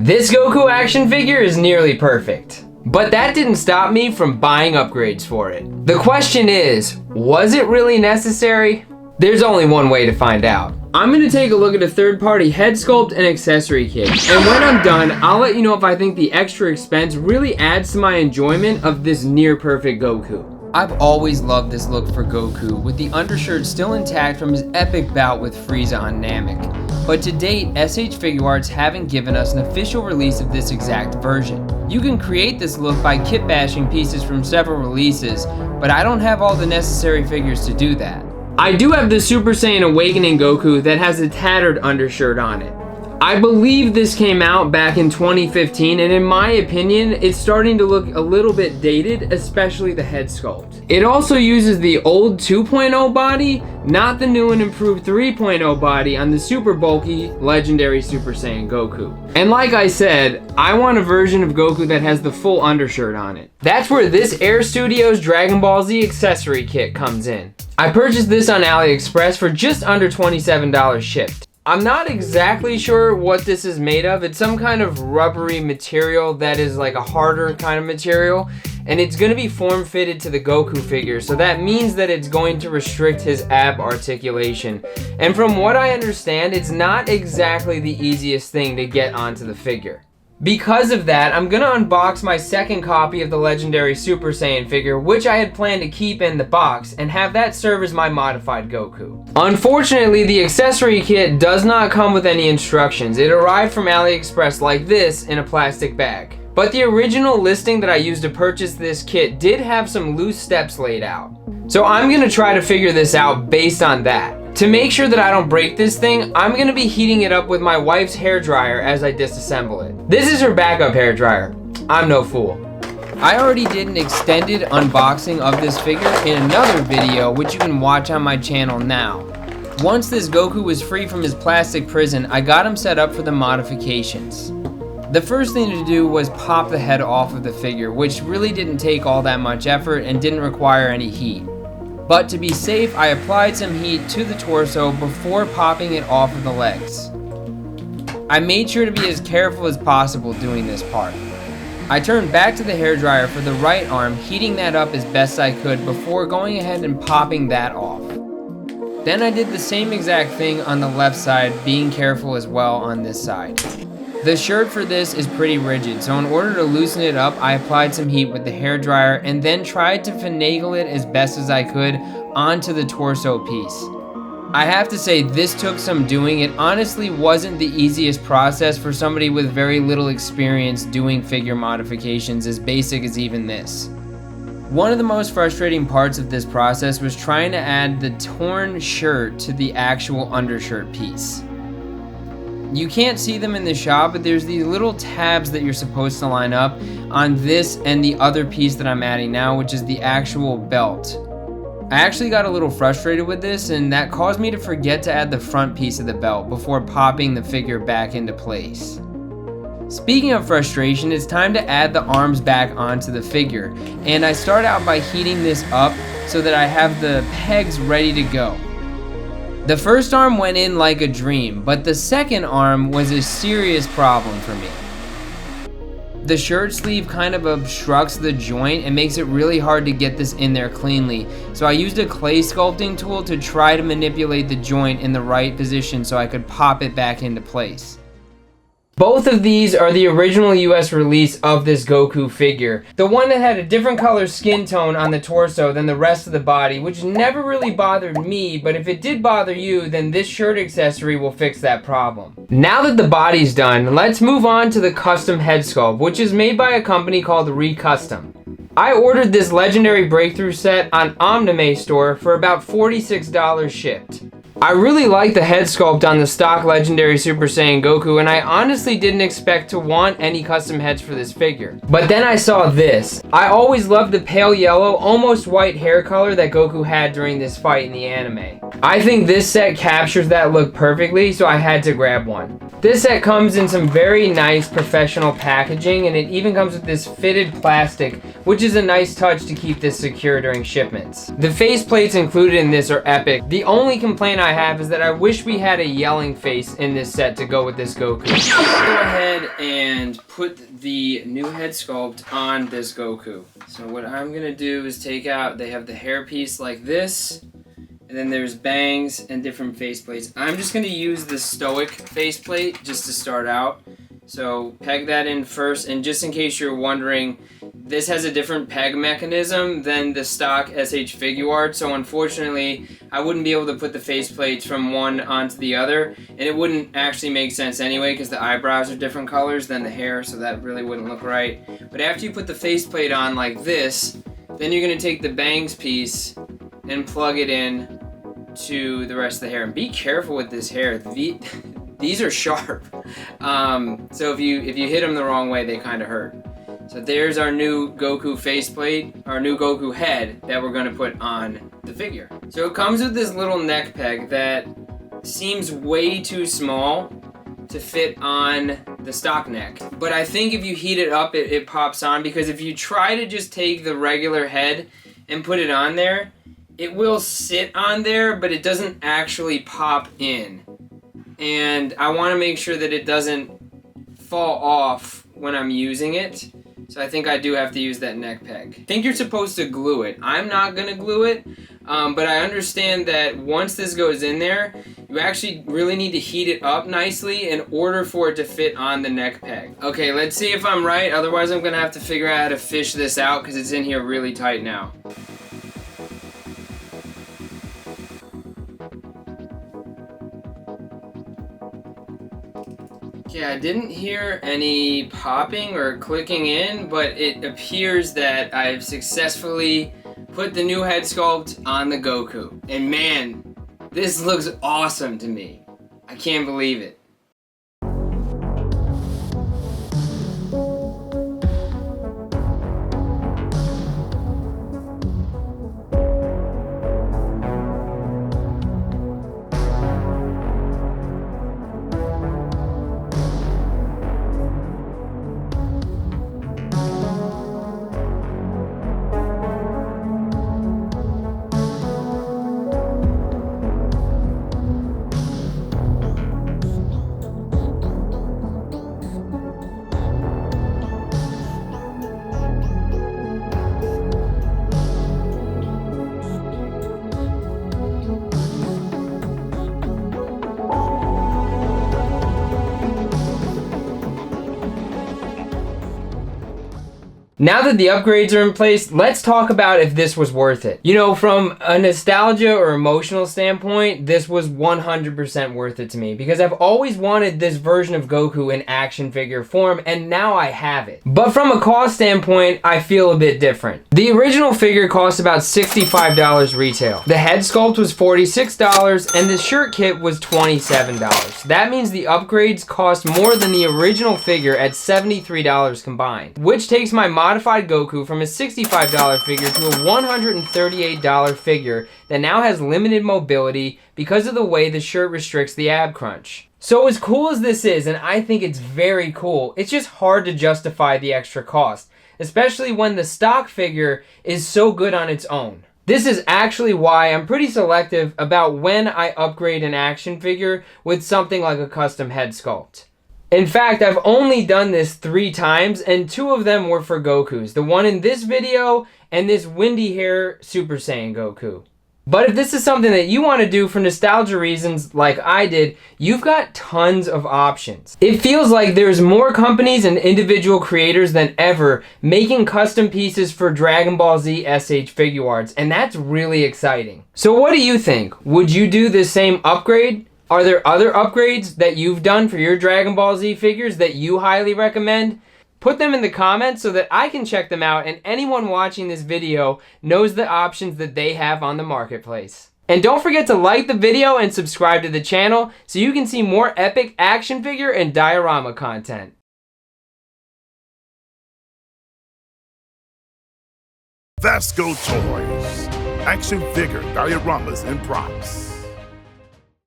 This Goku action figure is nearly perfect. But that didn't stop me from buying upgrades for it. The question is, was it really necessary? There's only one way to find out. I'm gonna take a look at a third-party head sculpt and accessory kit. And when I'm done, I'll let you know if I think the extra expense really adds to my enjoyment of this near-perfect Goku. I've always loved this look for Goku, with the undershirt still intact from his epic bout with Frieza on Namek. But to date, SH Figuarts haven't given us an official release of this exact version. You can create this look by kit bashing pieces from several releases, but I don't have all the necessary figures to do that. I do have the Super Saiyan Awakening Goku that has a tattered undershirt on it. I believe this came out back in 2015, and in my opinion, it's starting to look a little bit dated, especially the head sculpt. It also uses the old 2.0 body, not the new and improved 3.0 body on the super bulky, legendary Super Saiyan Goku. And like I said, I want a version of Goku that has the full undershirt on it. That's where this Air Studios Dragon Ball Z accessory kit comes in. I purchased this on AliExpress for just under $27 shipped. I'm not exactly sure what this is made of. It's some kind of rubbery material that is like a harder kind of material, and it's going to be form fitted to the Goku figure, so that means that it's going to restrict his ab articulation. And from what I understand, it's not exactly the easiest thing to get onto the figure. Because of that, I'm gonna unbox my second copy of the legendary Super Saiyan figure, which I had planned to keep in the box, and have that serve as my modified Goku. Unfortunately, the accessory kit does not come with any instructions. It arrived from AliExpress like this in a plastic bag. But the original listing that I used to purchase this kit did have some loose steps laid out. So I'm gonna try to figure this out based on that. To make sure that I don't break this thing, I'm gonna be heating it up with my wife's hairdryer as I disassemble it. This is her backup hairdryer. I'm no fool. I already did an extended unboxing of this figure in another video, which you can watch on my channel now. Once this Goku was free from his plastic prison, I got him set up for the modifications. The first thing to do was pop the head off of the figure, which really didn't take all that much effort and didn't require any heat. But to be safe, I applied some heat to the torso before popping it off of the legs. I made sure to be as careful as possible doing this part. I turned back to the hairdryer for the right arm, heating that up as best I could before going ahead and popping that off. Then I did the same exact thing on the left side, being careful as well on this side. The shirt for this is pretty rigid, so in order to loosen it up, I applied some heat with the hairdryer and then tried to finagle it as best as I could onto the torso piece. I have to say, this took some doing. It honestly wasn't the easiest process for somebody with very little experience doing figure modifications as basic as even this. One of the most frustrating parts of this process was trying to add the torn shirt to the actual undershirt piece. You can't see them in the shop, but there's these little tabs that you're supposed to line up on this and the other piece that I'm adding now, which is the actual belt. I actually got a little frustrated with this, and that caused me to forget to add the front piece of the belt before popping the figure back into place. Speaking of frustration, it's time to add the arms back onto the figure, and I start out by heating this up so that I have the pegs ready to go. The first arm went in like a dream, but the second arm was a serious problem for me. The shirt sleeve kind of obstructs the joint and makes it really hard to get this in there cleanly, so I used a clay sculpting tool to try to manipulate the joint in the right position so I could pop it back into place. Both of these are the original US release of this Goku figure. The one that had a different color skin tone on the torso than the rest of the body, which never really bothered me, but if it did bother you, then this shirt accessory will fix that problem. Now that the body's done, let's move on to the custom head sculpt, which is made by a company called Recustom. I ordered this legendary breakthrough set on Namek store for about $46 shipped. I really like the head sculpt on the stock legendary Super Saiyan Goku, and I honestly didn't expect to want any custom heads for this figure. But then I saw this. I always loved the pale yellow, almost white hair color that Goku had during this fight in the anime. I think this set captures that look perfectly, so I had to grab one. This set comes in some very nice professional packaging, and it even comes with this fitted plastic, which is a nice touch to keep this secure during shipments. The face plates included in this are epic. The only complaint I have is that I wish we had a yelling face in this set to go with this Goku. Go ahead and put the new head sculpt on this Goku. So what I'm gonna do is take out, they have the hair piece like this, and then there's bangs and different faceplates. I'm just gonna use the stoic faceplate just to start out. So peg that in first, and just in case you're wondering, this has a different peg mechanism than the stock SH Figuarts, so unfortunately I wouldn't be able to put the faceplates from one onto the other, and it wouldn't actually make sense anyway because the eyebrows are different colors than the hair, so that really wouldn't look right. But after you put the faceplate on like this, then you're going to take the bangs piece and plug it in to the rest of the hair. And be careful with this hair. These are sharp, so if you hit them the wrong way, they kind of hurt. So there's our new Goku faceplate, our new Goku head that we're going to put on the figure. So it comes with this little neck peg that seems way too small to fit on the stock neck. But I think if you heat it up, it pops on, because if you try to just take the regular head and put it on there, it will sit on there, but it doesn't actually pop in. And I want to make sure that it doesn't fall off when I'm using it. So I think I do have to use that neck peg. I think you're supposed to glue it. I'm not going to glue it, but I understand that once this goes in there, you actually really need to heat it up nicely in order for it to fit on the neck peg. Okay, let's see if I'm right. Otherwise, I'm going to have to figure out how to fish this out because it's in here really tight now. Yeah, I didn't hear any popping or clicking in, but it appears that I've successfully put the new head sculpt on the Goku. And man, this looks awesome to me. I can't believe it. Now that the upgrades are in place, let's talk about if this was worth it. You know, from a nostalgia or emotional standpoint, this was 100% worth it to me because I've always wanted this version of Goku in action figure form, and now I have it. But from a cost standpoint, I feel a bit different. The original figure cost about $65 retail. The head sculpt was $46, and the shirt kit was $27. That means the upgrades cost more than the original figure at $73 combined, which takes my modified Goku from a $65 figure to a $138 figure that now has limited mobility because of the way the shirt restricts the ab crunch. So as cool as this is, and I think it's very cool, it's just hard to justify the extra cost, especially when the stock figure is so good on its own. This is actually why I'm pretty selective about when I upgrade an action figure with something like a custom head sculpt. In fact, I've only done this 3 times, and 2 of them were for Gokus. The one in this video, and this windy hair Super Saiyan Goku. But if this is something that you want to do for nostalgia reasons like I did, you've got tons of options. It feels like there's more companies and individual creators than ever making custom pieces for Dragon Ball Z SH Figuarts, and that's really exciting. So what do you think? Would you do the same upgrade? Are there other upgrades that you've done for your Dragon Ball Z figures that you highly recommend? Put them in the comments so that I can check them out and anyone watching this video knows the options that they have on the marketplace. And don't forget to like the video and subscribe to the channel so you can see more epic action figure and diorama content. Vasco Toys. Action figure, dioramas, and props.